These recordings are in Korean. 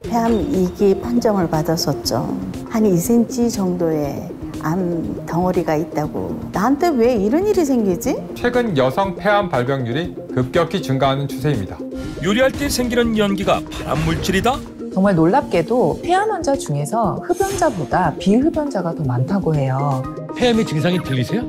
폐암 2기 판정을 받았었죠. 한 2cm 정도의 암 덩어리가 있다고. 나한테 왜 이런 일이 생기지? 최근 여성 폐암 발병률이 급격히 증가하는 추세입니다. 요리할 때 생기는 연기가 발암 물질이다? 정말 놀랍게도 폐암 환자 중에서 흡연자보다 비흡연자가 더 많다고 해요. 폐암의 증상이 들리세요?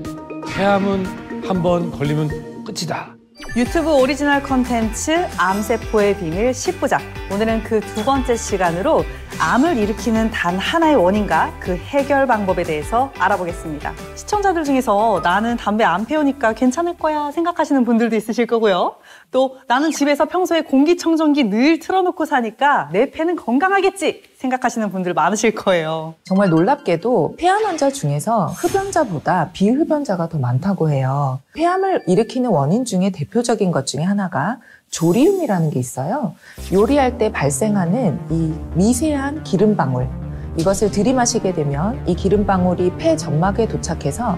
폐암은 한 번 걸리면 끝이다. 유튜브 오리지널 콘텐츠 암세포의 비밀 10부작. 오늘은 그 두 번째 시간으로 암을 일으키는 단 하나의 원인과 그 해결 방법에 대해서 알아보겠습니다. 시청자들 중에서 나는 담배 안 피우니까 괜찮을 거야 생각하시는 분들도 있으실 거고요. 또 나는 집에서 평소에 공기청정기 늘 틀어놓고 사니까 내 폐는 건강하겠지 생각하시는 분들 많으실 거예요. 정말 놀랍게도 폐암 환자 중에서 흡연자보다 비흡연자가 더 많다고 해요. 폐암을 일으키는 원인 중에 대표적인 것 중에 하나가 조리움이라는 게 있어요. 요리할 때 발생하는 이 미세한 기름방울, 이것을 들이마시게 되면 이 기름방울이 폐 점막에 도착해서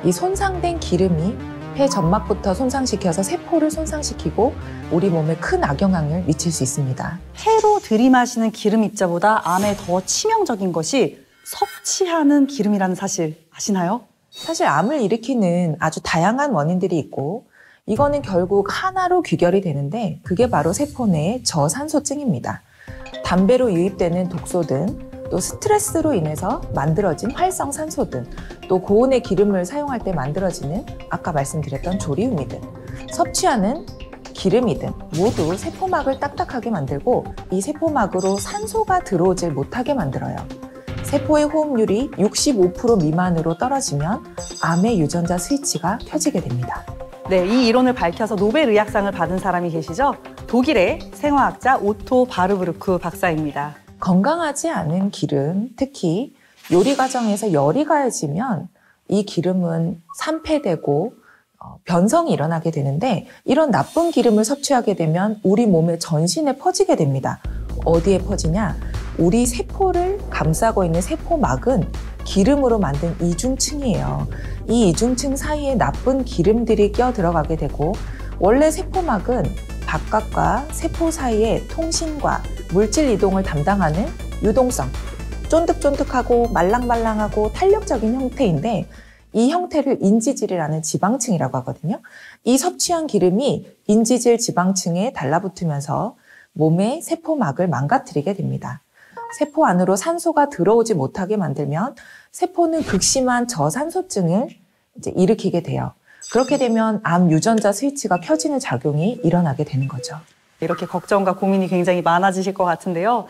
이 손상된 기름이 폐 점막부터 손상시켜서 세포를 손상시키고 우리 몸에 큰 악영향을 미칠 수 있습니다. 폐로 들이마시는 기름 입자보다 암에 더 치명적인 것이 섭취하는 기름이라는 사실 아시나요? 사실 암을 일으키는 아주 다양한 원인들이 있고 이거는 결국 하나로 귀결이 되는데 그게 바로 세포 내의 저산소증입니다. 담배로 유입되는 독소든 또 스트레스로 인해서 만들어진 활성산소든 또 고온의 기름을 사용할 때 만들어지는 아까 말씀드렸던 조리움이든 섭취하는 기름이든 모두 세포막을 딱딱하게 만들고 이 세포막으로 산소가 들어오질 못하게 만들어요. 세포의 호흡률이 65% 미만으로 떨어지면 암의 유전자 스위치가 켜지게 됩니다. 네, 이 이론을 밝혀서 노벨 의학상을 받은 사람이 계시죠? 독일의 생화학자 오토 바르부르크 박사입니다. 건강하지 않은 기름, 특히 요리 과정에서 열이 가해지면 이 기름은 산패되고 변성이 일어나게 되는데 이런 나쁜 기름을 섭취하게 되면 우리 몸의 전신에 퍼지게 됩니다. 어디에 퍼지냐? 우리 세포를 감싸고 있는 세포막은 기름으로 만든 이중층이에요. 이 이중층 사이에 나쁜 기름들이 껴 들어가게 되고 원래 세포막은 바깥과 세포 사이의 통신과 물질 이동을 담당하는 유동성, 쫀득쫀득하고 말랑말랑하고 탄력적인 형태인데 이 형태를 인지질이라는 지방층이라고 하거든요. 이 섭취한 기름이 인지질 지방층에 달라붙으면서 몸의 세포막을 망가뜨리게 됩니다. 세포 안으로 산소가 들어오지 못하게 만들면 세포는 극심한 저산소증을 일으키게 돼요. 그렇게 되면 암 유전자 스위치가 켜지는 작용이 일어나게 되는 거죠. 이렇게 걱정과 고민이 굉장히 많아지실 것 같은데요.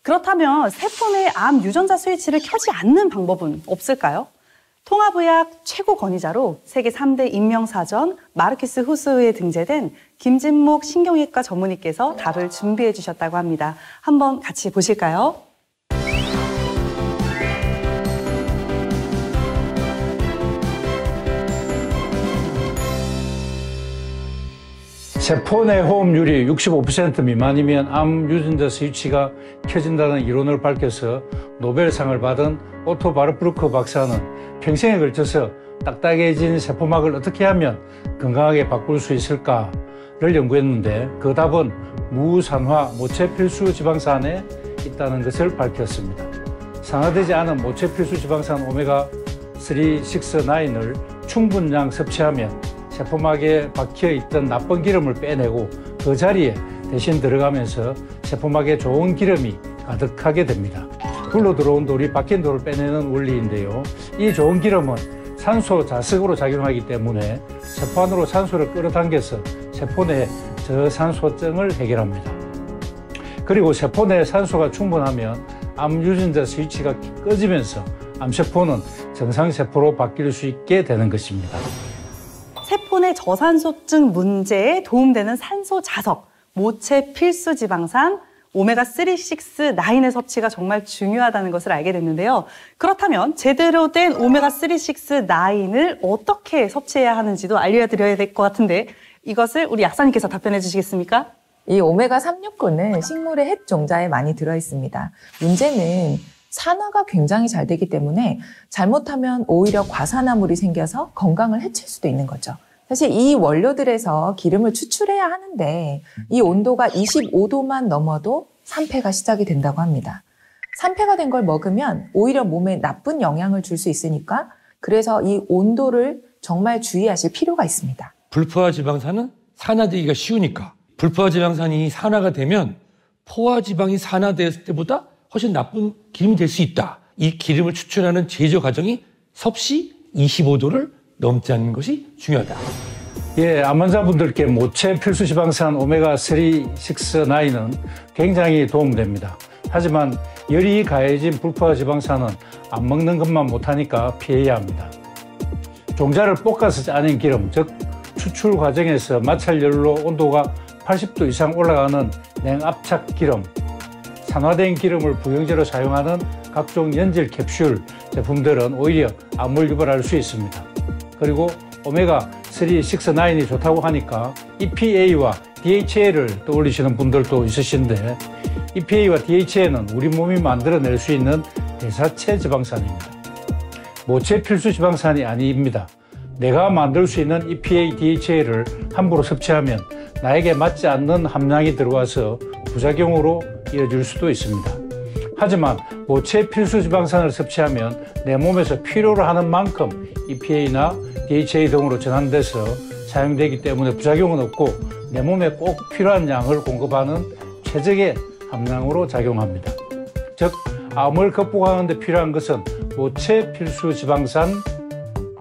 그렇다면 세포 내 암 유전자 스위치를 켜지 않는 방법은 없을까요? 통합의학 최고 권위자로 세계 3대 인명사전 마르큐스 후스에 등재된 김진목 신경외과 전문의께서 답을 준비해 주셨다고 합니다. 한번 같이 보실까요? 세포 내 호흡률이 65% 미만이면 암 유전자 스위치가 켜진다는 이론을 밝혀서 노벨상을 받은 오토 바르부르크 박사는 평생에 걸쳐서 딱딱해진 세포막을 어떻게 하면 건강하게 바꿀 수 있을까를 연구했는데 그 답은 무산화 모체 필수 지방산에 있다는 것을 밝혔습니다. 산화되지 않은 모체 필수 지방산 오메가 3, 6, 9을 충분량 섭취하면 세포막에 박혀있던 나쁜 기름을 빼내고 그 자리에 대신 들어가면서 세포막에 좋은 기름이 가득하게 됩니다. 굴러 들어온 돌이 박힌 돌을 빼내는 원리인데요. 이 좋은 기름은 산소 자석으로 작용하기 때문에 세포 안으로 산소를 끌어당겨서 세포 내 저산소증을 해결합니다. 그리고 세포 내 산소가 충분하면 암 유전자 스위치가 꺼지면서 암세포는 정상세포로 바뀔 수 있게 되는 것입니다. 세포 내 저산소증 문제에 도움되는 산소 자석, 모체 필수 지방산, 오메가3, 6, 9의 섭취가 정말 중요하다는 것을 알게 됐는데요. 그렇다면 제대로 된 오메가3, 6, 9을 어떻게 섭취해야 하는지도 알려드려야 될 것 같은데 이것을 우리 약사님께서 답변해 주시겠습니까? 이 오메가3, 6는 식물의 핵 종자에 많이 들어있습니다. 문제는 산화가 굉장히 잘 되기 때문에 잘못하면 오히려 과산화물이 생겨서 건강을 해칠 수도 있는 거죠. 사실 이 원료들에서 기름을 추출해야 하는데 이 온도가 25도만 넘어도 산패가 시작이 된다고 합니다. 산패가 된 걸 먹으면 오히려 몸에 나쁜 영향을 줄 수 있으니까 그래서 이 온도를 정말 주의하실 필요가 있습니다. 불포화 지방산은 산화되기가 쉬우니까 불포화 지방산이 산화가 되면 포화 지방이 산화됐을 때보다 훨씬 나쁜 기름이 될 수 있다. 이 기름을 추출하는 제조 과정이 섭씨 25도를 넘지 않는 것이 중요하다. 예, 암 환자분들께 모체 필수 지방산 오메가3, 6, 9는 굉장히 도움됩니다. 하지만 열이 가해진 불포화 지방산은 안 먹는 것만 못하니까 피해야 합니다. 종자를 볶아서 짜낸 기름, 즉 추출 과정에서 마찰열로 온도가 80도 이상 올라가는 냉압착 기름, 산화된 기름을 부영제로 사용하는 각종 연질 캡슐 제품들은 오히려 암을 유발할 수 있습니다. 그리고 오메가3, 6, 9이 좋다고 하니까 EPA와 DHA를 떠올리시는 분들도 있으신데 EPA와 DHA는 우리 몸이 만들어낼 수 있는 대사체 지방산입니다. 모체 필수 지방산이 아닙니다. 내가 만들 수 있는 EPA, DHA를 함부로 섭취하면 나에게 맞지 않는 함량이 들어와서 부작용으로 이어질 수도 있습니다. 하지만 모체 필수 지방산을 섭취하면 내 몸에서 필요로 하는 만큼 EPA나 DHA 등으로 전환돼서 사용되기 때문에 부작용은 없고 내 몸에 꼭 필요한 양을 공급하는 최적의 함량으로 작용합니다. 즉, 암을 극복하는 데 필요한 것은 모체 필수 지방산,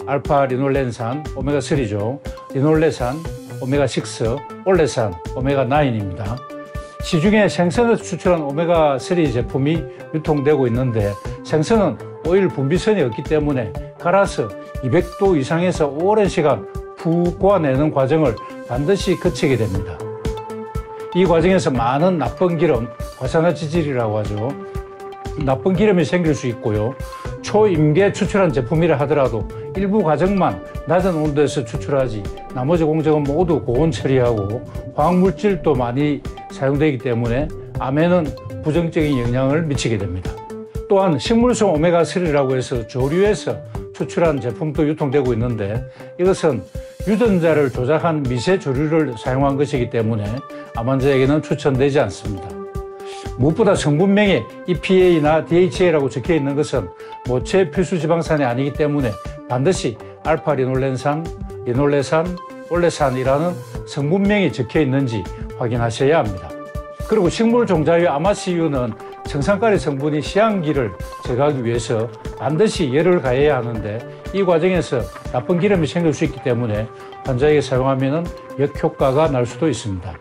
알파 리놀렌산, 오메가3죠. 리놀레산, 오메가6, 올레산, 오메가9입니다. 시중에 생선에서 추출한 오메가3 제품이 유통되고 있는데 생선은 오일 분비선이 없기 때문에 갈아서 200도 이상에서 오랜 시간 푹 고아내는 과정을 반드시 거치게 됩니다. 이 과정에서 많은 나쁜 기름, 과산화지질이라고 하죠. 나쁜 기름이 생길 수 있고요. 초임계 추출한 제품이라 하더라도 일부 과정만 낮은 온도에서 추출하지 나머지 공정은 모두 고온 처리하고 화학물질도 많이 사용되기 때문에 암에는 부정적인 영향을 미치게 됩니다. 또한 식물성 오메가3라고 해서 조류에서 추출한 제품도 유통되고 있는데 이것은 유전자를 조작한 미세 조류를 사용한 것이기 때문에 암 환자에게는 추천되지 않습니다. 무엇보다 성분명에 EPA나 DHA라고 적혀 있는 것은 모체 필수 지방산이 아니기 때문에 반드시 알파 리놀렌산, 리놀레산, 올레산이라는 성분명이 적혀 있는지 확인하셔야 합니다. 그리고 식물 종자의 아마씨유는 정상가리 성분이 시향기를 제거하기 위해서 반드시 열을 가해야 하는데 이 과정에서 나쁜 기름이 생길 수 있기 때문에 환자에게 사용하면 역효과가 날 수도 있습니다.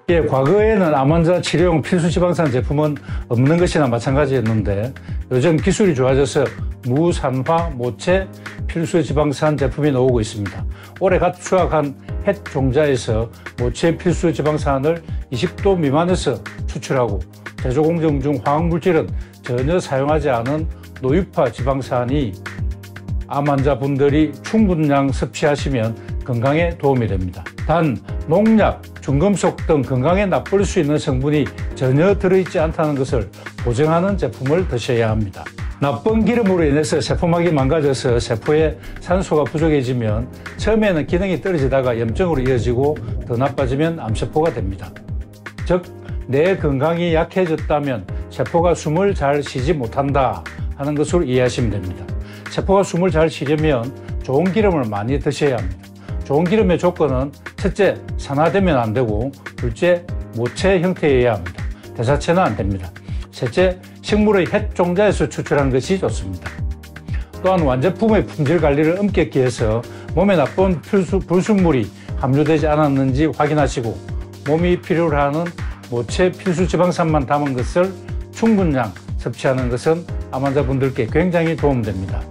예, 과거에는 암 환자 치료용 필수 지방산 제품은 없는 것이나 마찬가지였는데 요즘 기술이 좋아져서 무산화 모체 필수 지방산 제품이 나오고 있습니다. 올해 갓 수확한 햇 종자에서 모체 필수 지방산을 20도 미만에서 추출하고 제조 공정 중 화학물질은 전혀 사용하지 않은 노유파 지방산이 암 환자분들이 충분량 섭취하시면 건강에 도움이 됩니다. 단 농약, 중금속 등 건강에 나쁠 수 있는 성분이 전혀 들어있지 않다는 것을 보증하는 제품을 드셔야 합니다. 나쁜 기름으로 인해서 세포막이 망가져서 세포에 산소가 부족해지면 처음에는 기능이 떨어지다가 염증으로 이어지고 더 나빠지면 암세포가 됩니다. 즉, 내 건강이 약해졌다면 세포가 숨을 잘 쉬지 못한다 하는 것으로 이해하시면 됩니다. 세포가 숨을 잘 쉬려면 좋은 기름을 많이 드셔야 합니다. 좋은 기름의 조건은 첫째, 산화되면 안 되고 둘째, 모체 형태여야 합니다. 대사체는 안 됩니다. 셋째, 식물의 햇 종자에서 추출한 것이 좋습니다. 또한 완제품의 품질 관리를 엄격히 해서 몸에 나쁜 불순물이 함유되지 않았는지 확인하시고 몸이 필요로 하는 모체 필수 지방산만 담은 것을 충분량 섭취하는 것은 암 환자분들께 굉장히 도움됩니다.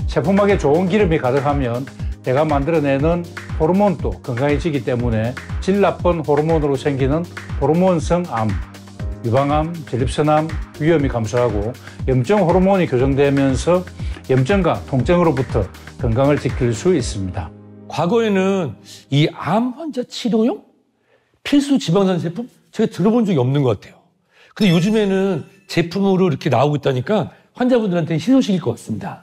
세포막에 좋은 기름이 가득하면 내가 만들어내는 호르몬도 건강해지기 때문에 질 나쁜 호르몬으로 생기는 호르몬성 암, 유방암, 전립선암 위험이 감소하고 염증 호르몬이 교정되면서 염증과 통증으로부터 건강을 지킬 수 있습니다. 과거에는 이 암 환자 치료용 필수 지방산 제품 제가 들어본 적이 없는 것 같아요. 근데 요즘에는 제품으로 이렇게 나오고 있다니까 환자분들한테는 희소식일 것 같습니다.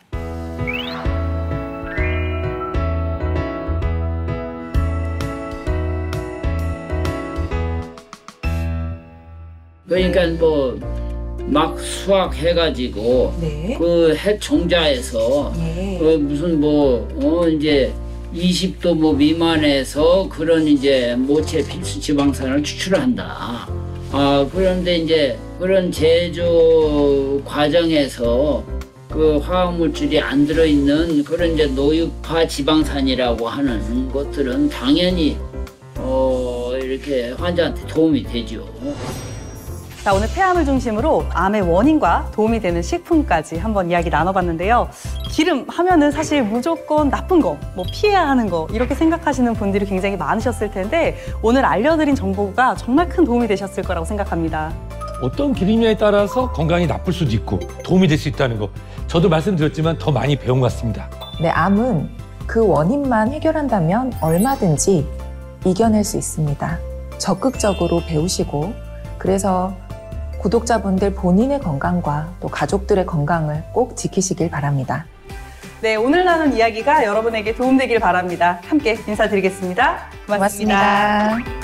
그러니까 뭐 막 수확해가지고 네. 그 해총자에서 네. 그 무슨 뭐 이제 20도 뭐 미만에서 그런 이제 모체 필수 지방산을 추출한다. 그런데 이제 그런 제조 과정에서 그 화학물질이 안 들어있는 그런 이제 노육화 지방산이라고 하는 것들은 당연히 이렇게 환자한테 도움이 되죠. 자, 오늘 폐암을 중심으로 암의 원인과 도움이 되는 식품까지 한번 이야기 나눠봤는데요. 기름 하면은 사실 무조건 나쁜 거, 뭐 피해야 하는 거 이렇게 생각하시는 분들이 굉장히 많으셨을 텐데 오늘 알려드린 정보가 정말 큰 도움이 되셨을 거라고 생각합니다. 어떤 기름이냐에 따라서 건강이 나쁠 수도 있고 도움이 될 수 있다는 거 저도 말씀드렸지만 더 많이 배운 것 같습니다. 네, 암은 그 원인만 해결한다면 얼마든지 이겨낼 수 있습니다. 적극적으로 배우시고 그래서 구독자분들 본인의 건강과 또 가족들의 건강을 꼭 지키시길 바랍니다. 네, 오늘 나눈 이야기가 여러분에게 도움되길 바랍니다. 함께 인사드리겠습니다. 고맙습니다. 고맙습니다.